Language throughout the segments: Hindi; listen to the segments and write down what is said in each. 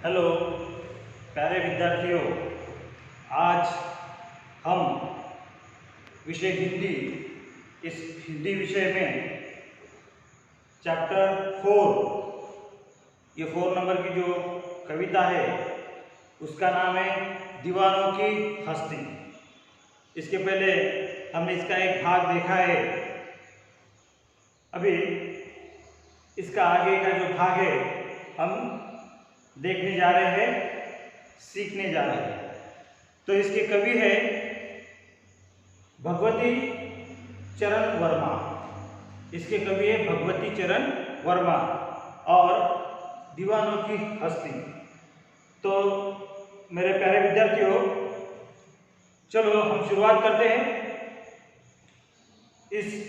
हेलो प्यारे विद्यार्थियों, आज हम विषय हिंदी, इस हिंदी विषय में चैप्टर 4, ये 4 नंबर की जो कविता है उसका नाम है दीवानों की हस्ती। इसके पहले हमने इसका एक भाग देखा है। अभी इसका आगे का जो भाग है हम देखने जा रहे हैं, सीखने जा रहे हैं। तो इसके कवि है भगवती चरण वर्मा। इसके कवि है भगवती चरण वर्मा और दीवानों की हस्ती। तो मेरे प्यारे विद्यार्थियों, चलो हम शुरुआत करते हैं। इस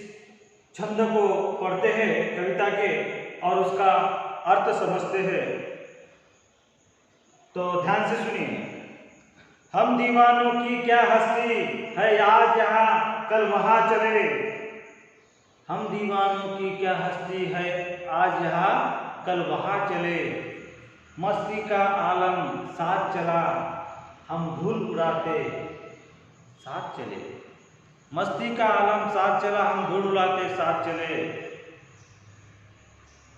छंद को पढ़ते हैं कविता के और उसका अर्थ समझते हैं। तो ध्यान से सुनिए। हम दीवानों की क्या हस्ती है, आज यहाँ कल वहाँ चले। हम दीवानों की क्या हस्ती है, आज यहाँ कल वहाँ चले। मस्ती का आलम साथ चला, हम धूल उड़ाते साथ चले। मस्ती का आलम साथ चला, हम धूल उड़ाते साथ चले।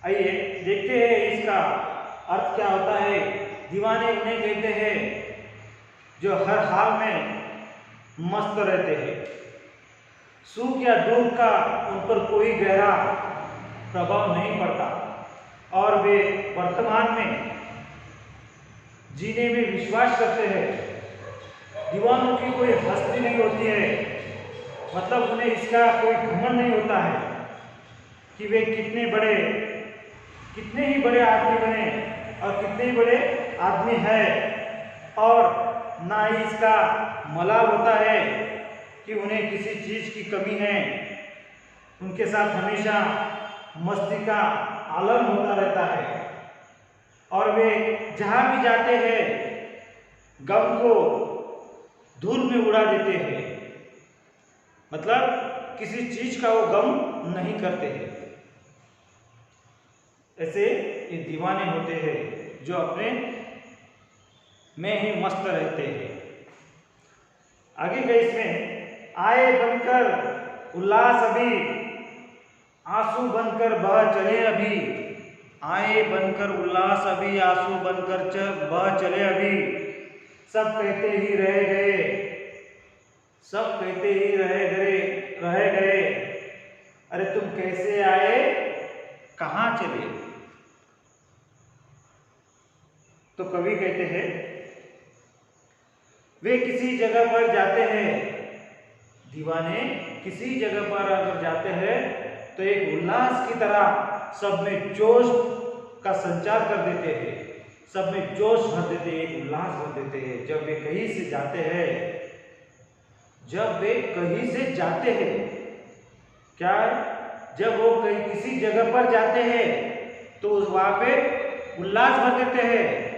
आइए देखते हैं इसका अर्थ क्या होता है। दीवाने उन्हें कहते हैं जो हर हाल में मस्त रहते हैं। सुख या दुख का उन पर कोई गहरा प्रभाव नहीं पड़ता और वे वर्तमान में जीने में विश्वास करते हैं। दीवानों की कोई हस्ती नहीं होती है, मतलब उन्हें इसका कोई घमंड नहीं होता है कि वे कितने ही बड़े आदमी बने और कितने ही बड़े आदमी है, और ना ही इसका मलाल होता है कि उन्हें किसी चीज की कमी है। उनके साथ हमेशा मस्ती का आलम होता रहता है और वे जहां भी जाते हैं गम को धूल में उड़ा देते हैं, मतलब किसी चीज का वो गम नहीं करते हैं। ऐसे ये दीवाने होते हैं जो अपने में ही मस्त रहते हैं। आगे गए इसमें, आए बनकर उल्लास अभी, आंसू बनकर बह चले अभी। आए बनकर उल्लास अभी, आंसू बनकर बह चले अभी। सब कहते ही रह गए, सब कहते ही रह गए। अरे तुम कैसे आए, कहाँ चले। तो कवि कहते हैं वे किसी जगह पर जाते हैं। दीवाने किसी जगह पर अगर जाते हैं तो एक उल्लास की तरह सब में जोश का संचार कर देते हैं, सब में जोश भर देते हैं, एक उल्लास भर देते हैं। जब वे कहीं से जाते हैं, जब वे कहीं से जाते हैं, क्या जब वो कहीं किसी जगह पर जाते हैं तो वहां पे उल्लास भर देते हैं,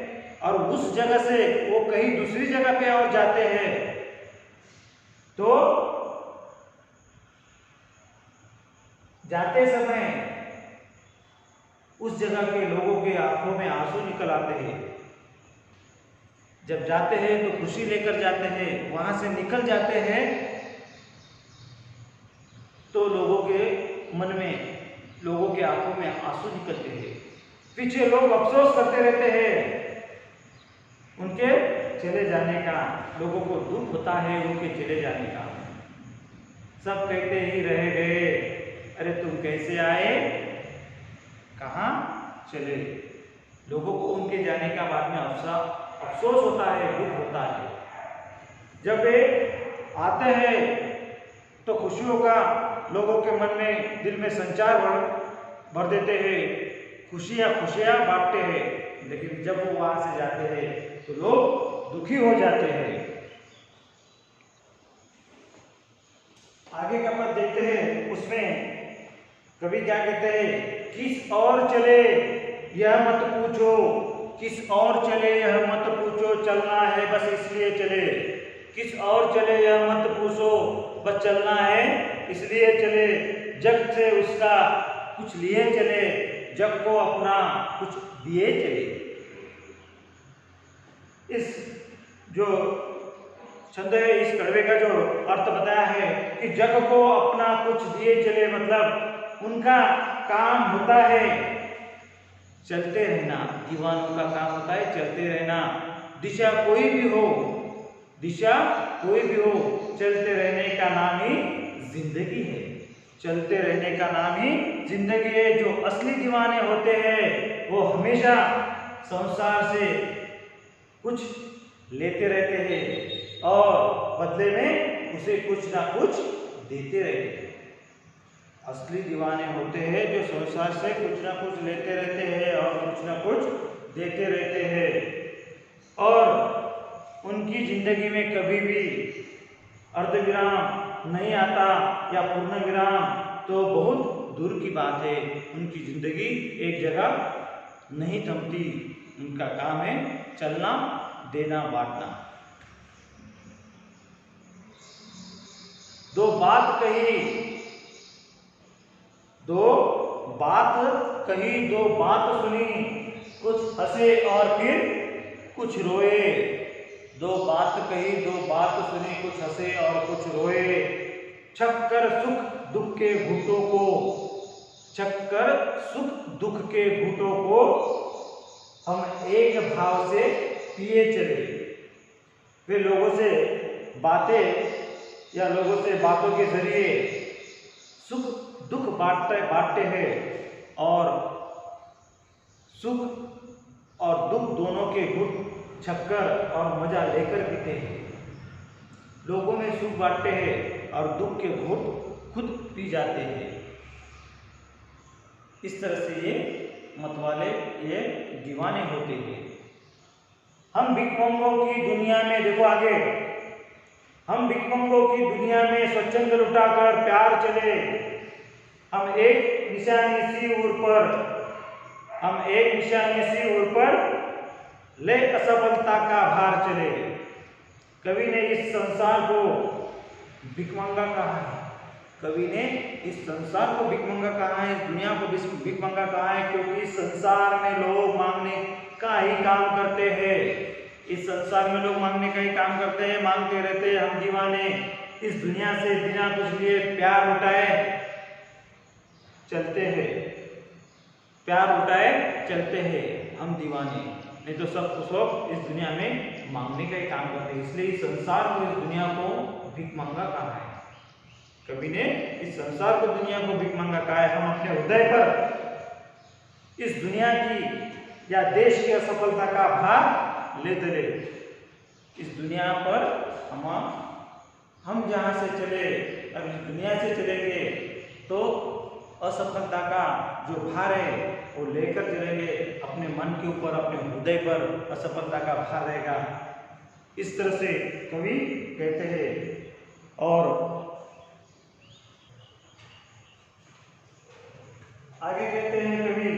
और उस जगह से वो कहीं दूसरी जगह पे और जाते हैं तो जाते समय उस जगह के लोगों के आंखों में आंसू निकल आते हैं। जब जाते हैं तो खुशी लेकर जाते हैं, वहां से निकल जाते हैं तो लोगों के मन में, लोगों के आंखों में आंसू निकलते हैं। पीछे लोग अफसोस करते रहते हैं उनके चले जाने का, लोगों को दुख होता है उनके चले जाने का। सब कहते ही रह गए, अरे तुम कैसे आए, कहाँ चले। लोगों को उनके जाने का बाद में अफसोस होता है, दुख होता है। जब वे आते हैं तो खुशियों का लोगों के मन में, दिल में संचार भर देते हैं, खुशियाँ बांटते हैं। लेकिन जब वो वहां से जाते हैं तो लोग दुखी हो जाते हैं। आगे का पद देखते हैं, उसमें कवि क्या कहते हैं, किस और चले यह मत पूछो, किस और चले यह मत पूछो, चलना है बस इसलिए चले। किस और चले यह मत पूछो, बस चलना है इसलिए चले। जग से उसका कुछ लिए चले, जग को अपना कुछ दिए चले। इस जो छंद है, इस कड़वे का जो अर्थ बताया है कि जग को अपना कुछ दिए चले, मतलब उनका काम होता है चलते रहना। दीवानों का काम होता है चलते रहना। दिशा कोई भी हो, दिशा कोई भी हो, चलते रहने का नाम ही जिंदगी है। चलते रहने का नाम ही जिंदगी है। जो असली दीवाने होते हैं वो हमेशा संसार से कुछ लेते रहते हैं और बदले में उसे कुछ ना कुछ देते रहते हैं। असली दीवाने होते हैं जो संसार से कुछ ना कुछ लेते रहते हैं और कुछ ना कुछ देते रहते हैं और उनकी जिंदगी में कभी भी अर्धविराम नहीं आता या पूर्ण विराम तो बहुत दूर की बात है। उनकी जिंदगी एक जगह नहीं थमती। उनका काम है चलना, देना, बांटना। दो बात कही, दो बात सुनी, कुछ हंसे और फिर कुछ रोए। दो बात कही, दो बात सुनी, कुछ हंसे और कुछ रोए। छक्कर सुख दुख के घूंटों को, छक्कर सुख दुख के घूंटों को हम एक भाव से पिए चले। वे लोगों से बातें या लोगों से बातों के जरिए सुख दुख बांटते हैं और सुख और दुख दोनों के घुट छक्कर और मजा लेकर पीते हैं। लोगों में सुख बांटते हैं और दुख के घुट खुद पी जाते हैं। इस तरह से ये मतवाले, ये दीवाने होते हैं। हम भिखमंगों की दुनिया में, देखो आगे, हम भिखमंगों की दुनिया में स्वच्छंद लुटाकर प्यार चले। हम एक निशानी सी ओर पर, हम एक निशानी सी ओर पर ले असफलता का भार चले। कवि ने इस संसार को भिखमंगा कहा है। कवि ने इस संसार को भिखमंगा कहा है, इस दुनिया को भिखमंगा कहा है, क्योंकि इस संसार में लोग मांगने का ही काम करते हैं। इस संसार में लोग मांगने का ही काम करते हैं, मांगते रहते हैं। हम दीवाने इस दुनिया से बिना कुछ लिए प्यार उठाए चलते हैं, प्यार उठाए चलते हैं हम दीवाने। नहीं तो सब इस दुनिया में मांगने का ही काम करते हैं। इसलिए इस संसार को, इस दुनिया को भिखमंगा कहा है। कवि ने इस संसार को, दुनिया को भिखमंगा कहा है। हम अपने हृदय पर इस दुनिया की या देश की असफलता का भार लेते रहे। इस दुनिया पर हम जहाँ से चले, अब इस दुनिया से चलेंगे तो असफलता का जो भार है वो लेकर चलेंगे। अपने मन के ऊपर, अपने हृदय पर असफलता का भार रहेगा। इस तरह से कवि कहते हैं। और आगे कहते हैं कवि,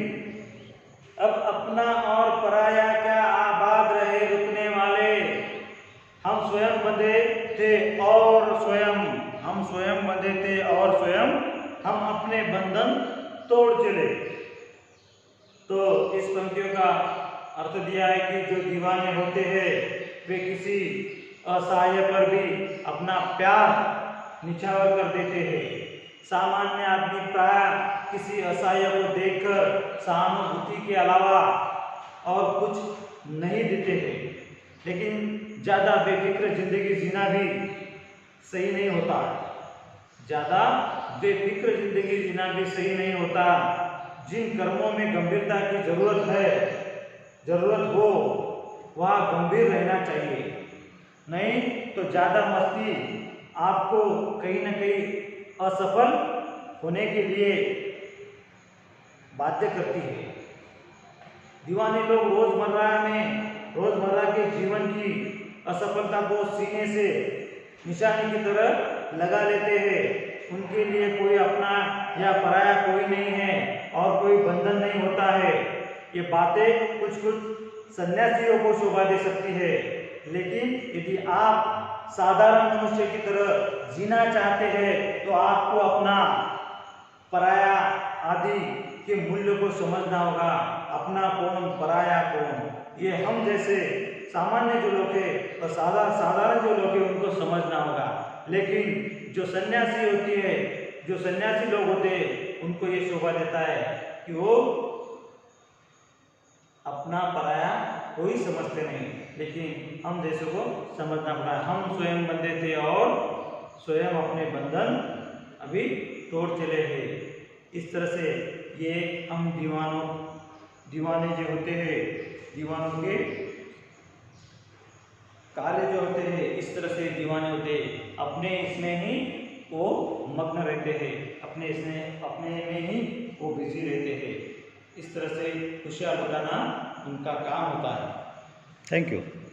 अब अपना और पराया क्या आबाद रहे रुकने वाले। हम स्वयं बंधे थे और स्वयं, हम स्वयं बंधे थे और स्वयं हम अपने बंधन तोड़ चले। तो इस पंक्तियों का अर्थ दिया है कि जो दीवाने होते हैं वे किसी असहाय पर भी अपना प्यार निछावर कर देते हैं। सामान्य आदमी प्राय किसी असहाय को देखकर सहानुभूति के अलावा और कुछ नहीं देते हैं। लेकिन ज़्यादा बेफिक्र जिंदगी जीना भी सही नहीं होता। ज़्यादा बेफिक्र जिंदगी जीना भी सही नहीं होता। जिन कर्मों में गंभीरता की जरूरत हो वह गंभीर रहना चाहिए। नहीं तो ज़्यादा मस्ती आपको कहीं न कहीं असफल होने के लिए बाध्य करती है। दीवाने लोग रोजमर्रा के जीवन की असफलता को सीने से निशानी की तरह लगा लेते हैं। उनके लिए कोई अपना या पराया कोई नहीं है और कोई बंधन नहीं होता है। ये बातें कुछ सन्यासियों को शोभा दे सकती है, लेकिन यदि आप साधारण मनुष्य की तरह जीना चाहते हैं तो आपको अपना पराया आदि के मूल्य को समझना होगा। अपना कौन पराया कौन, ये हम जैसे सामान्य जो लोग हैं और साधारण जो लोग हैं उनको समझना होगा। लेकिन जो सन्यासी होती है, जो सन्यासी लोग होते हैं, उनको ये शोभा देता है कि वो अपना पराया कोई समझते नहीं। लेकिन हम जैसे को समझना पड़ा, हम स्वयं बंधे थे और स्वयं अपने बंधन अभी तोड़ चले हैं। इस तरह से ये हम दीवाने जो होते हैं, दीवानों के कार्य जो होते हैं, इस तरह से दीवाने होते हैं, अपने इसमें ही वो मग्न रहते हैं, अपने में ही वो बिजी रहते हैं। इस तरह से खुशियाँ लुटाना उनका काम होता है। Thank you.